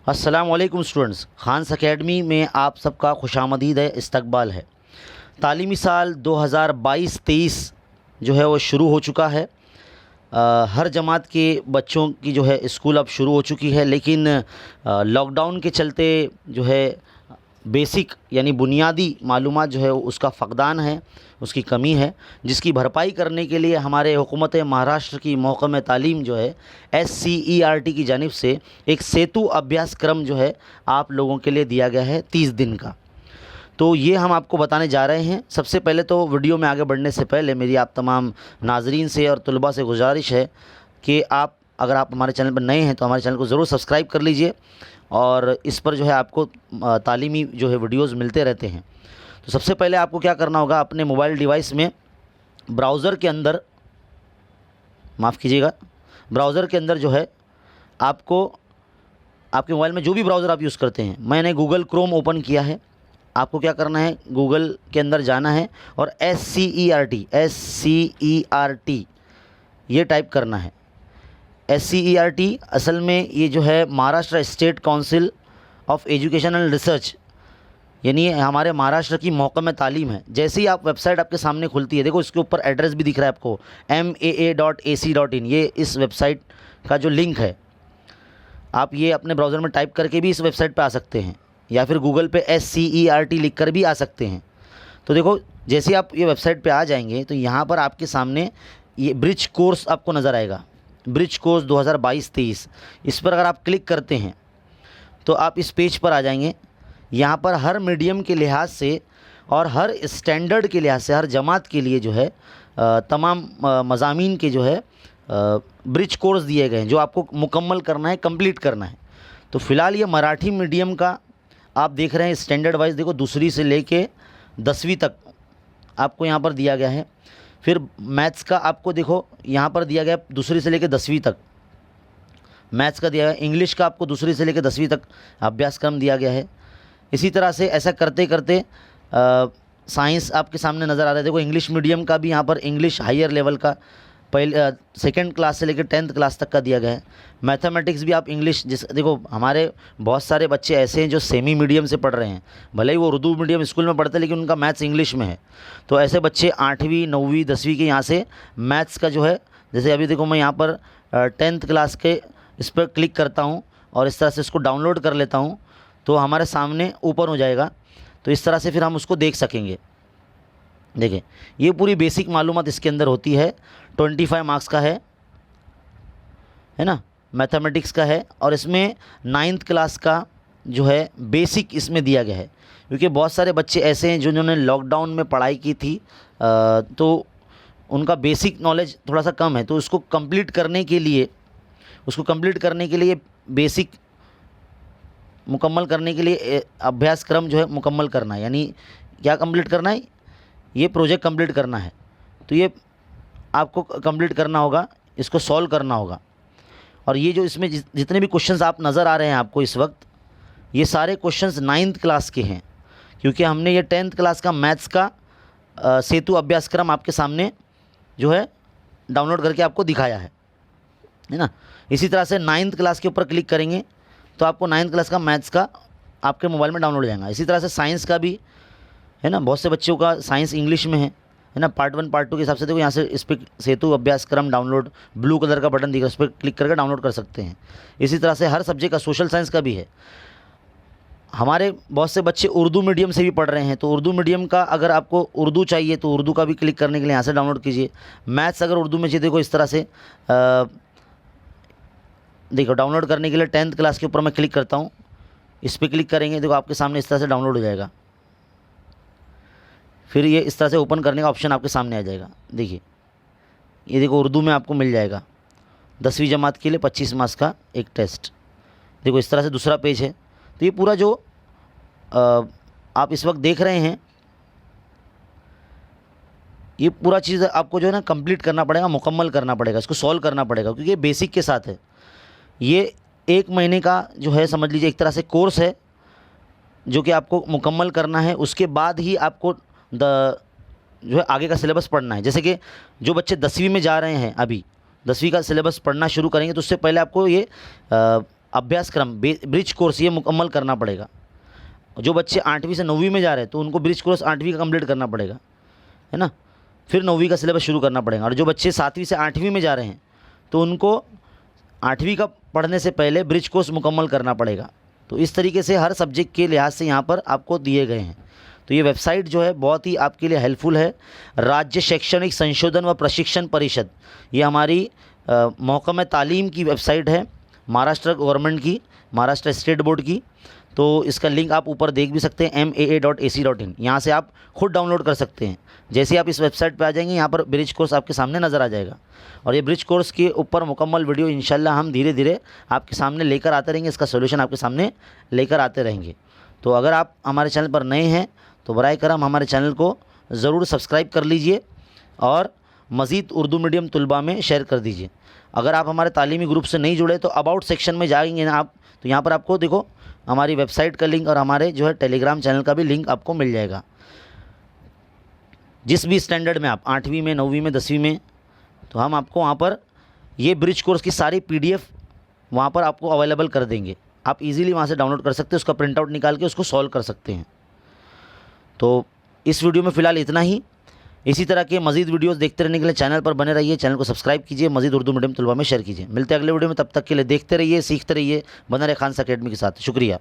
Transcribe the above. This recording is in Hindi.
अस्सलामुअलैकुम स्टूडेंट्स, खान्स एकेडमी में आप सबका खुशामदीद है, इस्तकबाल है। तालीमी साल 2022-23 जो है वो शुरू हो चुका है। हर जमात के बच्चों की जो है स्कूल अब शुरू हो चुकी है, लेकिन लॉकडाउन के चलते जो है बेसिक यानी बुनियादी मालूमात जो है उसका फ़क़दान है, उसकी कमी है, जिसकी भरपाई करने के लिए हमारे हुकूमत महाराष्ट्र की महकम तालीम जो है SCERT की जानिब से एक सेतु अभ्यास क्रम जो है आप लोगों के लिए दिया गया है 30 दिन का। तो ये हम आपको बताने जा रहे हैं। सबसे पहले तो वीडियो में आगे बढ़ने से पहले मेरी आप तमाम नाजरीन से और तलबा से गुजारिश है कि अगर आप हमारे चैनल पर नए हैं तो हमारे चैनल को ज़रूर सब्सक्राइब कर लीजिए, और इस पर जो है आपको तालीमी जो है वीडियोज़ मिलते रहते हैं। तो सबसे पहले आपको क्या करना होगा, अपने मोबाइल डिवाइस में ब्राउज़र के अंदर, माफ़ कीजिएगा, ब्राउज़र के अंदर जो है आपको आपके मोबाइल में जो भी ब्राउज़र आप यूज़ करते हैं, मैंने गूगल क्रोम ओपन किया है। आपको क्या करना है, गूगल के अंदर जाना है और SCERT ये टाइप करना है। SCERT असल में ये जो है Maharashtra state council of education and research, यानी हमारे महाराष्ट्र की महकम तालीम है। जैसे ही आप वेबसाइट आपके सामने खुलती है, देखो इसके ऊपर एड्रेस भी दिख रहा है आपको maa.ac.in, ये इस वेबसाइट का जो लिंक है। आप ये अपने ब्राउज़र में टाइप करके भी इस वेबसाइट पे आ सकते हैं, या फिर गूगल पे SCERT लिख कर भी आ सकते हैं। तो देखो जैसे आप ये वेबसाइट पे आ जाएंगे तो यहाँ पर आपके सामने ये ब्रिज कोर्स आपको नज़र आएगा, ब्रिज कोर्स 2022-23। इस पर अगर आप क्लिक करते हैं तो आप इस पेज पर आ जाएंगे। यहाँ पर हर मीडियम के लिहाज से और हर स्टैंडर्ड के लिहाज से हर जमात के लिए जो है तमाम मज़ामीन के जो है ब्रिज कोर्स दिए गए हैं, जो आपको मुकम्मल करना है, कंप्लीट करना है। तो फ़िलहाल ये मराठी मीडियम का आप देख रहे हैं स्टैंडर्ड वाइज, देखो दूसरी से लेके 10वीं तक आपको यहाँ पर दिया गया है। फिर मैथ्स का आपको देखो यहाँ पर दिया गया है दूसरी से लेके 10वीं तक मैथ्स का दिया गया है। इंग्लिश का आपको दूसरी से लेके 10वीं तक अभ्यासक्रम दिया गया है। इसी तरह से ऐसा करते करते साइंस आपके सामने नज़र आ रहा है। देखो इंग्लिश मीडियम का भी यहाँ पर इंग्लिश हायर लेवल का सेकंड क्लास से लेकर 10th क्लास तक का दिया गया है। मैथमेटिक्स भी आप इंग्लिश, जिस देखो हमारे बहुत सारे बच्चे ऐसे हैं जो सेमी मीडियम से पढ़ रहे हैं, भले ही वो उर्दू मीडियम स्कूल में पढ़ते हैं लेकिन उनका मैथ्स इंग्लिश में है। तो ऐसे बच्चे 8वीं 9वीं 10वीं के यहाँ से मैथ्स का जो है, जैसे अभी देखो मैं यहाँ पर 10th क्लास के इस पर क्लिक करता हूँ और इस तरह से इसको डाउनलोड कर लेता हूँ तो हमारे सामने ओपन हो जाएगा। तो इस तरह से फिर हम उसको देख सकेंगे। देखें ये पूरी बेसिक मालूमात इसके अंदर होती है। 25 मार्क्स का है ना, मैथमेटिक्स का है, और इसमें 9th क्लास का जो है बेसिक इसमें दिया गया है। क्योंकि बहुत सारे बच्चे ऐसे हैं जिन्होंने लॉकडाउन में पढ़ाई की थी, तो उनका बेसिक नॉलेज थोड़ा सा कम है। तो उसको कंप्लीट करने के लिए बेसिक मुकम्मल करने के लिए अभ्यासक्रम जो है मुकम्मल करना है। यानी क्या कंप्लीट करना है, ये प्रोजेक्ट कंप्लीट करना है। तो ये आपको कंप्लीट करना होगा, इसको सॉल्व करना होगा। और ये जो इसमें जितने भी क्वेश्चंस आप नज़र आ रहे हैं आपको इस वक्त, ये सारे क्वेश्चंस 9th क्लास के हैं, क्योंकि हमने ये 10th क्लास का मैथ्स का सेतु अभ्यासक्रम आपके सामने जो है डाउनलोड करके आपको दिखाया है ना। इसी तरह से 9th क्लास के ऊपर क्लिक करेंगे तो आपको 9th क्लास का मैथ्स का आपके मोबाइल में डाउनलोड हो जाएगा। इसी तरह से साइंस का भी है ना, बहुत से बच्चों का साइंस इंग्लिश में है ना। पार्ट 1 पार्ट 2 के हिसाब से देखो यहाँ से इस पर सेतु अभ्यासक्रम डाउनलोड, ब्लू कलर का बटन दिखा, उस पर क्लिक करके डाउनलोड कर सकते हैं। इसी तरह से हर सब्जेक्ट का, सोशल साइंस का भी है। हमारे बहुत से बच्चे उर्दू मीडियम से भी पढ़ रहे हैं, तो उर्दू मीडियम का अगर आपको उर्दू चाहिए तो उर्दू का भी क्लिक करने के लिए यहाँ से डाउनलोड कीजिए। मैथ्स अगर उर्दू में चाहिए, देखो इस तरह से देखो डाउनलोड करने के लिए 10th क्लास के ऊपर मैं क्लिक करता हूँ, इस पर क्लिक करेंगे, देखो आपके सामने इस तरह से डाउनलोड हो जाएगा। फिर ये इस तरह से ओपन करने का ऑप्शन आपके सामने आ जाएगा। देखिए ये देखो उर्दू में आपको मिल जाएगा 10वीं जमात के लिए 25 मार्क्स का एक टेस्ट। देखो इस तरह से दूसरा पेज है। तो ये पूरा जो आप इस वक्त देख रहे हैं, ये पूरा चीज़ आपको जो है ना कंप्लीट करना पड़ेगा, मुकम्मल करना पड़ेगा, इसको सॉल्व करना पड़ेगा, क्योंकि ये बेसिक के साथ है। ये 1 महीने का जो है समझ लीजिए एक तरह से कोर्स है जो कि आपको मुकम्मल करना है। उसके बाद ही आपको जो है आगे का सिलेबस पढ़ना है। जैसे कि जो बच्चे 10वीं में जा रहे हैं, अभी 10वीं का सिलेबस पढ़ना शुरू करेंगे, तो उससे पहले आपको ये अभ्यासक्रम ब्रिज कोर्स ये मुकम्मल करना पड़ेगा। जो बच्चे 8वीं से 9वीं में जा रहे हैं तो उनको ब्रिज कोर्स 8वीं का कंप्लीट करना पड़ेगा, है ना, फिर 9वीं का सिलेबस शुरू करना पड़ेगा। और जो बच्चे 7वीं से 8वीं में जा रहे हैं तो उनको 8वीं का पढ़ने से पहले ब्रिज कोर्स मुकम्मल करना पड़ेगा। तो इस तरीके से हर सब्जेक्ट के लिहाज से यहाँ पर आपको दिए गए हैं। तो ये वेबसाइट जो है बहुत ही आपके लिए हेल्पफुल है। राज्य शैक्षणिक संशोधन व प्रशिक्षण परिषद, ये हमारी महकमा तालीम की वेबसाइट है, महाराष्ट्र गवर्नमेंट की, महाराष्ट्र स्टेट बोर्ड की। तो इसका लिंक आप ऊपर देख भी सकते हैं, maa.ac.in। यहाँ से आप खुद डाउनलोड कर सकते हैं। जैसे आप इस वेबसाइट पे आ जाएंगे, यहाँ पर ब्रिज कोर्स आपके सामने नज़र आ जाएगा। और ये ब्रिज कोर्स के ऊपर मुकम्मल वीडियो इंशाल्लाह हम धीरे धीरे आपके सामने लेकर आते रहेंगे, इसका सोल्यूशन आपके सामने लेकर आते रहेंगे। तो अगर आप हमारे चैनल पर नए हैं तो बराए करम हमारे चैनल को ज़रूर सब्सक्राइब कर लीजिए और मज़ीद उर्दू मीडियम तलबा में शेयर कर दीजिए। अगर आप हमारे तालीमी ग्रुप से नहीं जुड़े तो अबाउट सेक्शन में जाएंगे ना आप, तो यहाँ पर आपको देखो हमारी वेबसाइट का लिंक और हमारे जो है टेलीग्राम चैनल का भी लिंक आपको मिल जाएगा। जिस भी स्टैंडर्ड में आप 8वीं में, 9वीं में, 10वीं में, तो हम आपको वहाँ पर ये ब्रिज कोर्स की सारी PDF वहाँ पर आपको अवेलेबल कर देंगे। आप इजीली वहाँ से डाउनलोड कर सकते हैं, उसका प्रिंट आउट निकाल के उसको सॉल्व कर सकते हैं। तो इस वीडियो में फ़िलहाल इतना ही। इसी तरह के मज़ीद वीडियोस देखते रहने के लिए चैनल पर बने रहिए, चैनल को सब्सक्राइब कीजिए, मज़ीद उर्दू मीडियम तलबा में शेयर कीजिए। मिलते हैं अगले वीडियो में, तब तक के लिए देखते रहिए, सीखते रहिए, बने रहे खान अकेडमी के साथ। शुक्रिया।